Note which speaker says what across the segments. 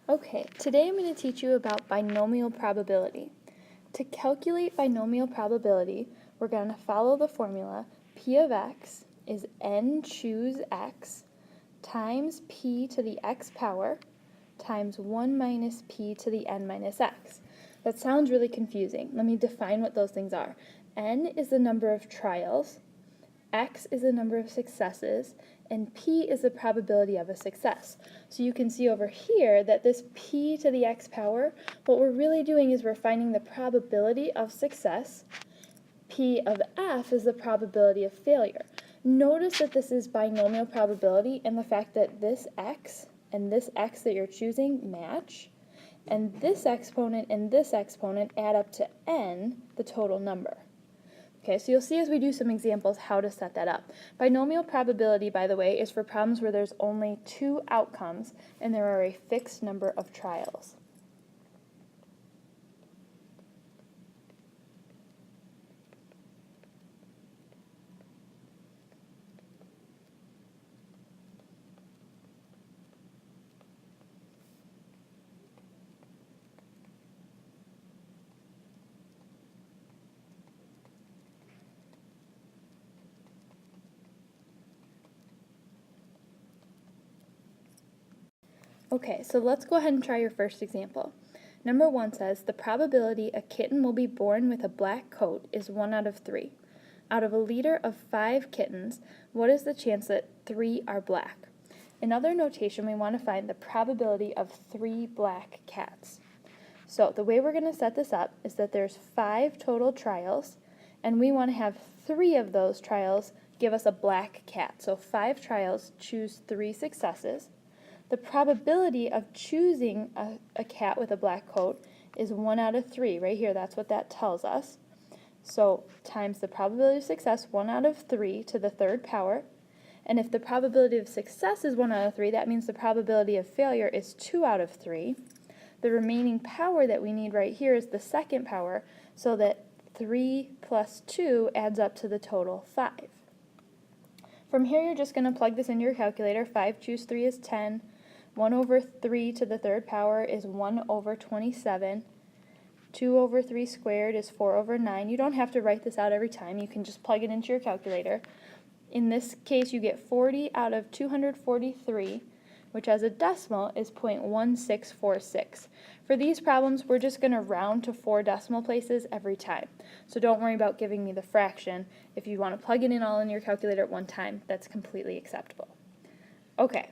Speaker 1: Okay, today I'm going to teach you about binomial probability. To calculate binomial probability, we're going to follow the formula P of x is n choose x times p to the x power times 1 minus p to the n minus x. That sounds really confusing. Let me define what those things are. N is the number of trials, x is the number of successes, and p is the probability of a success. So you can see over here that this p to the x power, what we're really doing is we're finding the probability of success. P of f is the probability of failure. Notice that this is binomial probability and the fact that this x and this x that you're choosing match, and this exponent and this exponent add up to n, the total number. Okay, so you'll see as we do some examples how to set that up. Binomial probability, by the way, is for problems where there's only two outcomes and there are a fixed number of trials. Okay, so let's go ahead and try your first example. Number 1 says, the probability a kitten will be born with a black coat is 1 out of 3. Out of a litter of 5 kittens, what is the chance that 3 are black? In other notation, we want to find the probability of 3 black cats. So the way we're going to set this up is that there's 5 total trials, and we want to have 3 of those trials give us a black cat. So 5 trials, choose 3 successes. The probability of choosing a cat with a black coat is 1 out of 3. Right here, that's what that tells us. So times the probability of success, 1 out of 3 to the third power. And if the probability of success is 1 out of 3, that means the probability of failure is 2 out of 3. The remaining power that we need right here is the second power, so that 3 plus 2 adds up to the total 5. From here, you're just going to plug this into your calculator. 5 choose 3 is 10. 1 over 3 to the third power is 1 over 27. 2 over 3 squared is 4 over 9. You don't have to write this out every time. You can just plug it into your calculator. In this case, you get 40 out of 243, which as a decimal is 0.1646. For these problems, we're just going to round to 4 decimal places every time. So don't worry about giving me the fraction. If you want to plug it in all in your calculator at one time, that's completely acceptable. Okay.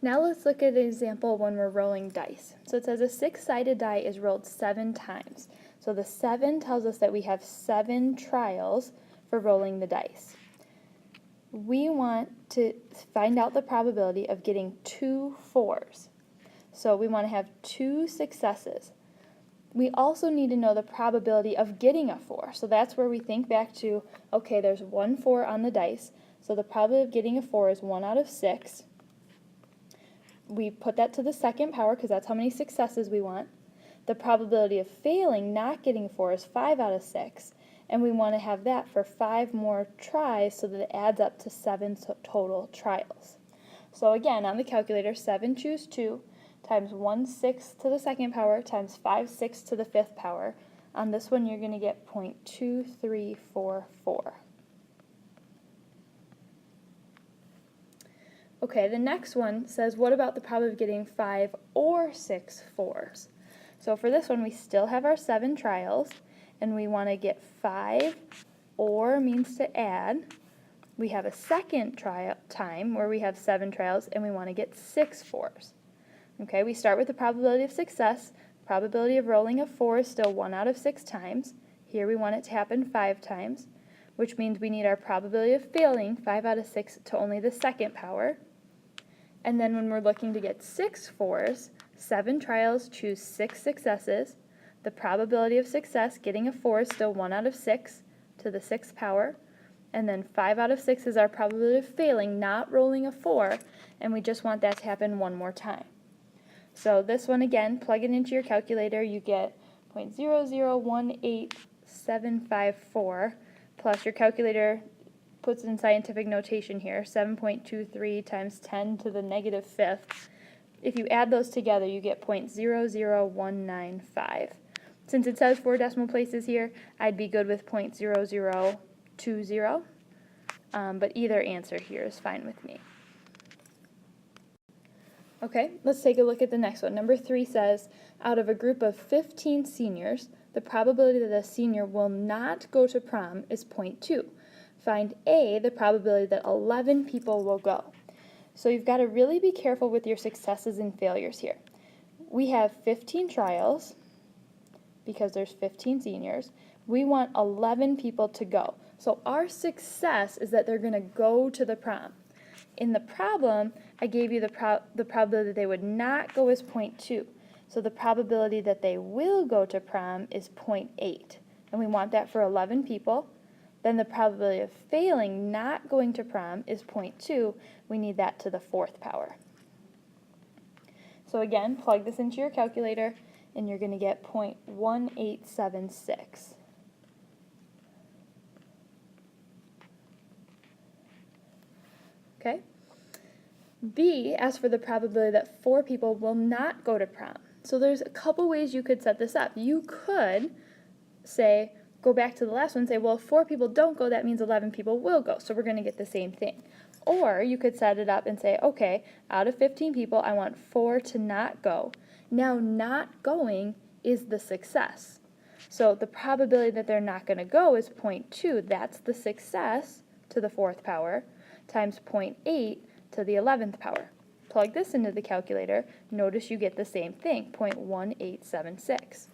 Speaker 1: Now let's look at an example when we're rolling dice. So it says a 6-sided die is rolled 7 times. So the 7 tells us that we have 7 trials for rolling the dice. We want to find out the probability of getting 2 4s. So we want to have 2 successes. We also need to know the probability of getting a 4. So that's where we think back to, okay, there's 1 4 on the dice. So the probability of getting a 4 is 1 out of 6. We put that to the second power because that's how many successes we want. The probability of failing, not getting a 4, is 5 out of 6. And we want to have that for 5 more tries so that it adds up to 7 total trials. So again, on the calculator, 7 choose 2 times 1 6 to the second power times 5 6 to the fifth power. On this one, you're going to get 0.2344. Okay, the next one says, what about the probability of getting 5 or 6 4s? So for this one, we still have our 7 trials, and we want to get 5, or means to add. We have a second trial time where we have 7 trials, and we want to get 6 4s. Okay, we start with the probability of success. Probability of rolling a 4 is still 1 out of 6 times. Here we want it to happen 5 times, which means we need our probability of failing, 5 out of 6, to only the second power. And then when we're looking to get 6 4s, 7 trials, choose 6 successes. The probability of success, getting a 4, is still 1 out of 6 to the 6th power. And then 5 out of 6 is our probability of failing, not rolling a 4, and we just want that to happen one more time. So this one, again, plug it into your calculator. You get 0.0018754, plus your calculator puts in scientific notation here, 7.23 times 10 to the negative 5th If you add those together, you get 0.00195. Since it says 4 decimal places here, I'd be good with 0.0020, but either answer here is fine with me. Okay, let's take a look at the next one. Number 3 says, out of a group of 15 seniors, the probability that a senior will not go to prom is 0.2. Find A, the probability that 11 people will go. So you've got to really be careful with your successes and failures here. We have 15 trials, because there's 15 seniors. We want 11 people to go. So our success is that they're going to go to the prom. In the problem, I gave you the probability that they would not go is 0.2. So the probability that they will go to prom is 0.8. And we want that for 11 people. Then the probability of failing not going to prom is 0.2. We need that to the 4th power. So again, plug this into your calculator, and you're going to get 0.1876. Okay? B asks for the probability that 4 people will not go to prom. So there's a couple ways you could set this up. You could say, go back to the last one and say, well, if 4 people don't go, that means 11 people will go. So we're going to get the same thing. Or you could set it up and say, okay, out of 15 people, I want 4 to not go. Now, not going is the success. So the probability that they're not going to go is 0.2. That's the success to the 4th power times 0.8 to the 11th power. Plug this into the calculator. Notice you get the same thing, 0.1876.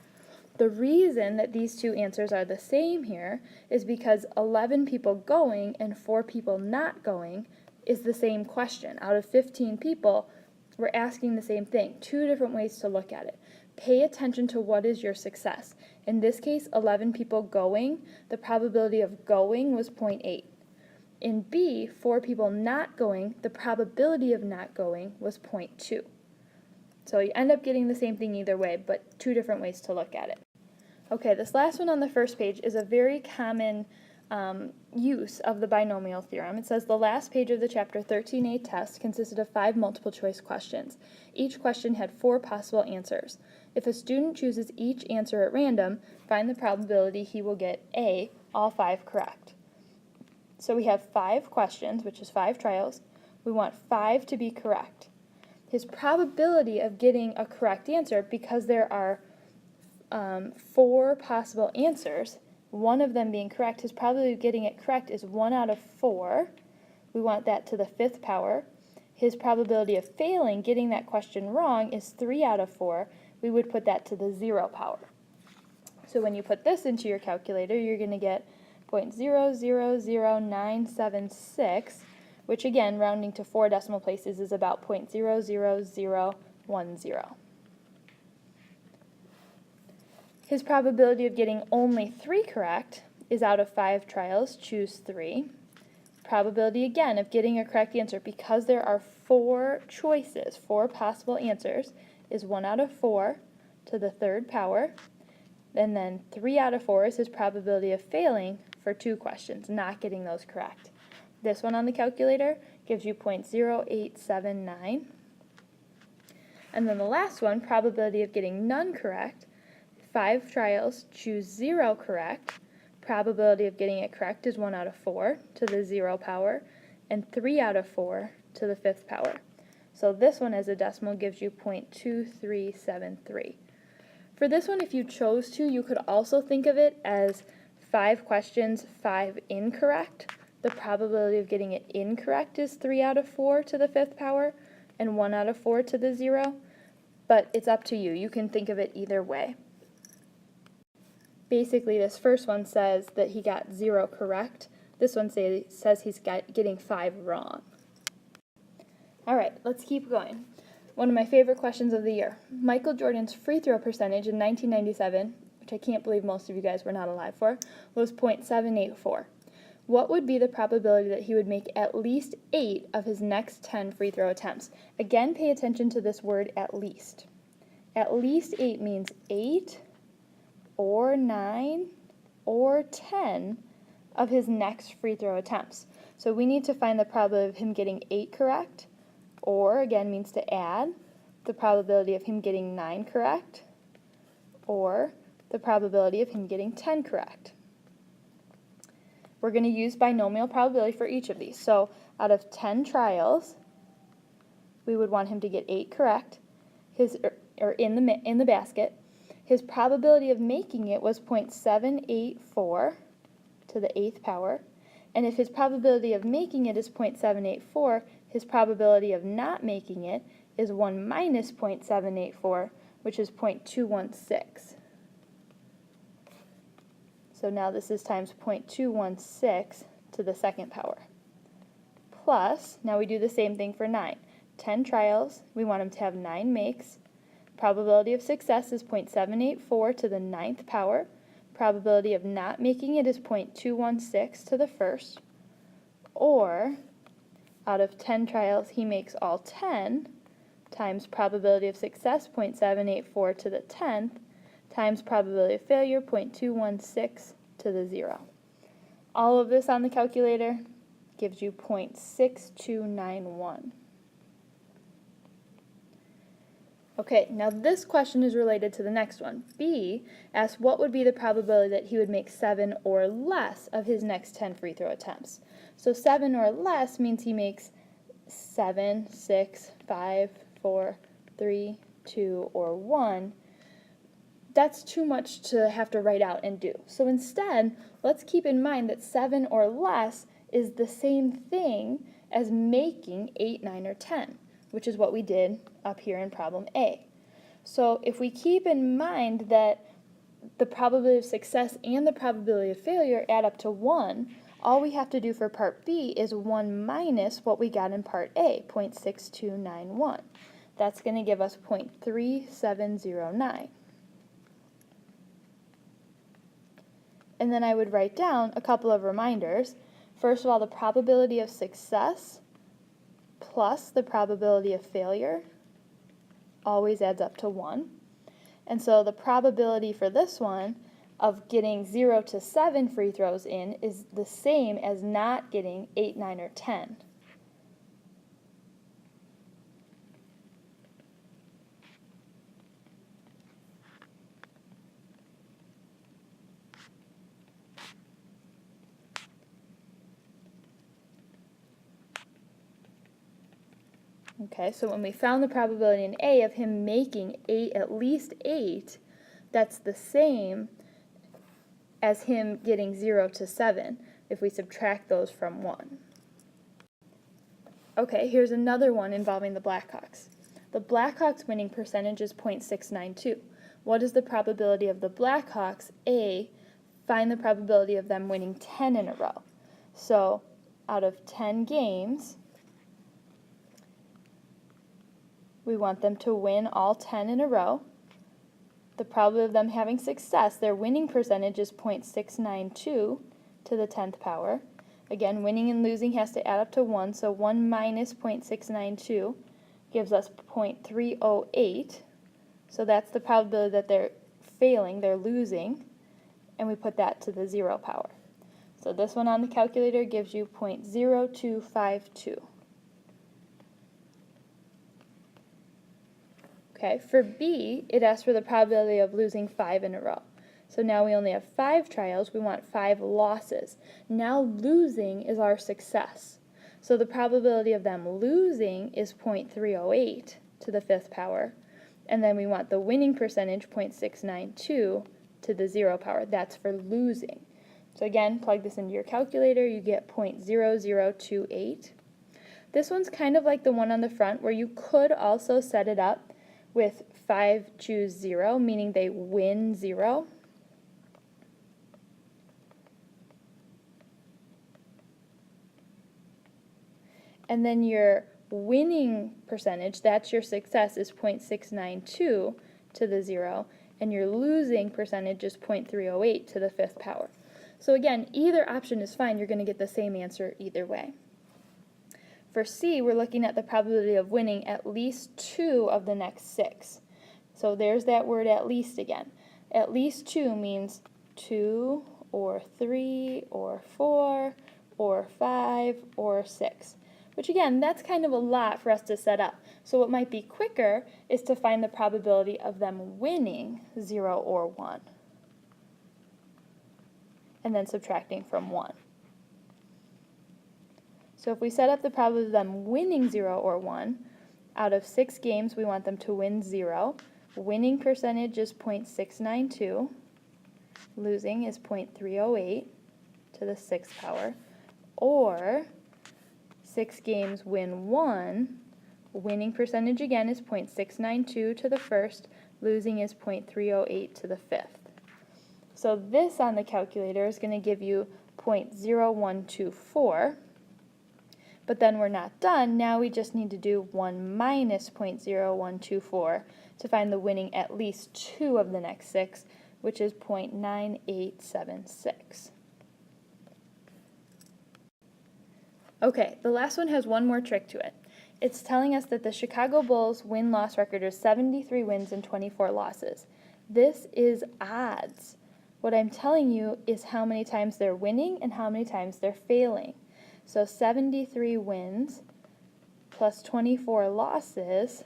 Speaker 1: The reason that these two answers are the same here is because 11 people going and 4 people not going is the same question. Out of 15 people, we're asking the same thing. 2 different ways to look at it. Pay attention to what is your success. In this case, 11 people going, the probability of going was 0.8. In B, 4 people not going, the probability of not going was 0.2. So you end up getting the same thing either way, but 2 different ways to look at it. Okay, this last one on the first page is a very common use of the binomial theorem. It says the last page of the Chapter 13a test consisted of 5 multiple choice questions. Each question had 4 possible answers. If a student chooses each answer at random, find the probability he will get A, all 5 correct. So we have 5 questions, which is 5 trials. We want 5 to be correct. His probability of getting a correct answer, because there are 4 possible answers, one of them being correct, his probability of getting it correct is 1 out of 4. We want that to the 5th power. His probability of failing, getting that question wrong, is 3 out of 4. We would put that to the 0 power. So when you put this into your calculator, you're going to get 0.000976, which again, rounding to 4 decimal places, is about 0.00010. His probability of getting only 3 correct is out of 5 trials, choose 3. Probability again of getting a correct answer, because there are 4 choices, 4 possible answers, is 1 out of 4 to the 3rd power. And then 3 out of 4 is his probability of failing for 2 questions, not getting those correct. This one on the calculator gives you 0.0879. And then the last one, probability of getting none correct, 5 trials, choose 0 correct. Probability of getting it correct is 1 out of 4 to the 0 power, and 3 out of 4 to the 5th power. So this one as a decimal gives you 0.2373. For this one, if you chose to, you could also think of it as 5 questions, 5 incorrect. The probability of getting it incorrect is 3 out of 4 to the 5th power, and 1 out of 4 to the 0. But it's up to you. You can think of it either way. Basically, this first one says that he got 0 correct. This one says he's getting 5 wrong. All right, let's keep going. One of my favorite questions of the year. Michael Jordan's free throw percentage in 1997, which I can't believe most of you guys were not alive for, was .784. What would be the probability that he would make at least 8 of his next 10 free throw attempts? Again, pay attention to this word at least. At least 8 means 8 or 9 or 10 of his next free throw attempts. So we need to find the probability of him getting 8 correct, or again means to add, the probability of him getting 9 correct, or the probability of him getting 10 correct. We're going to use binomial probability for each of these. So out of 10 trials, we would want him to get 8 correct, or in the basket. His probability of making it was 0.784 to the 8th power. And if his probability of making it is 0.784, his probability of not making it is 1 minus 0.784, which is 0.216. So now this is times 0.216 to the 2nd power. Plus, now we do the same thing for 9. 10 trials, we want him to have 9 makes. Probability of success is 0.784 to the 9th power. Probability of not making it is 0.216 to the 1st. Or, out of 10 trials, he makes all 10, times probability of success, 0.784 to the 10th, times probability of failure, 0.216 to the 0. All of this on the calculator gives you 0.6291. Okay, now this question is related to the next one. B asks what would be the probability that he would make 7 or less of his next 10 free throw attempts. So 7 or less means he makes 7, 6, 5, 4, 3, 2, or 1. That's too much to have to write out and do. So instead, let's keep in mind that 7 or less is the same thing as making 8, 9, or 10, which is what we did up here in problem A. So if we keep in mind that the probability of success and the probability of failure add up to 1, all we have to do for part B is 1 minus what we got in part A, 0.6291. That's going to give us 0.3709. And then I would write down a couple of reminders. First of all, the probability of success plus the probability of failure always adds up to 1. And so the probability for this one of getting 0 to 7 free throws in is the same as not getting 8, 9, or 10. Okay, so when we found the probability in A of him making at least 8, that's the same as him getting 0 to 7 if we subtract those from 1. Okay, here's another one involving the Blackhawks. The Blackhawks winning percentage is 0.692. What is the probability of the Blackhawks? A, find the probability of them winning 10 in a row. So out of 10 games, we want them to win all 10 in a row. The probability of them having success, their winning percentage is 0.692 to the 10th power. Again, winning and losing has to add up to 1, so 1 minus 0.692 gives us 0.308. So that's the probability that they're failing, they're losing, and we put that to the 0 power. So this one on the calculator gives you 0.0252. Okay, for B, it asks for the probability of losing 5 in a row. So now we only have 5 trials, we want 5 losses. Now losing is our success. So the probability of them losing is 0.308 to the 5th power. And then we want the winning percentage, 0.692, to the 0 power. That's for losing. So again, plug this into your calculator, you get 0.0028. This one's kind of like the one on the front where you could also set it up with 5 choose 0, meaning they win 0. And then your winning percentage, that's your success, is 0.692 to the 0, and your losing percentage is 0.308 to the 5th power. So again, either option is fine, you're going to get the same answer either way. For C, we're looking at the probability of winning at least 2 of the next 6. So there's that word at least again. At least 2 means 2 or 3 or 4 or 5 or 6. which again, that's kind of a lot for us to set up. So what might be quicker is to find the probability of them winning 0 or 1, and then subtracting from 1. So if we set up the probability of them winning 0 or 1, out of 6 games we want them to win 0. Winning percentage is 0.692. Losing is 0.308 to the 6th power. Or 6 games win 1. Winning percentage again is 0.692 to the 1st. Losing is 0.308 to the 5th. So this on the calculator is going to give you 0.0124. But then we're not done. Now we just need to do 1 minus 0.0124 to find the winning at least 2 of the next 6, which is 0.9876. Okay, the last one has one more trick to it. It's telling us that the Chicago Bulls win-loss record is 73 wins and 24 losses. This is odds. What I'm telling you is how many times they're winning and how many times they're failing. So 73 wins plus 24 losses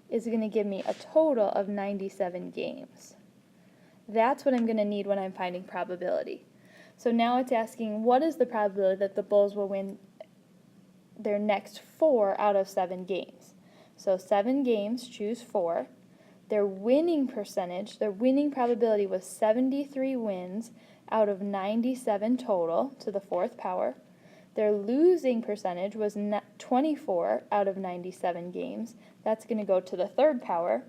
Speaker 1: is going to give me a total of 97 games. That's what I'm going to need when I'm finding probability. So now it's asking, what is the probability that the Bulls will win their next 4 out of 7 games? So 7 games, choose 4. Their winning percentage, their winning probability was 73 wins out of 97 total to the 4th power. Their losing percentage was 24 out of 97 games. That's going to go to the 3rd power.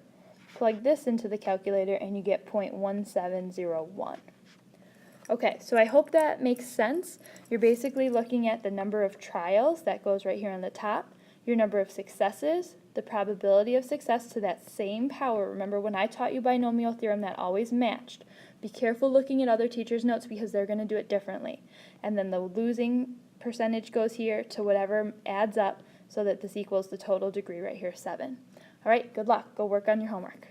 Speaker 1: Plug this into the calculator and you get 0.1701. Okay, so I hope that makes sense. You're basically looking at the number of trials, that goes right here on the top, your number of successes, the probability of success to that same power. Remember when I taught you binomial theorem, that always matched. Be careful looking at other teachers' notes because they're going to do it differently. And then the losing percentage goes here to whatever adds up so that this equals the total degree right here, 7. All right, good luck. Go work on your homework.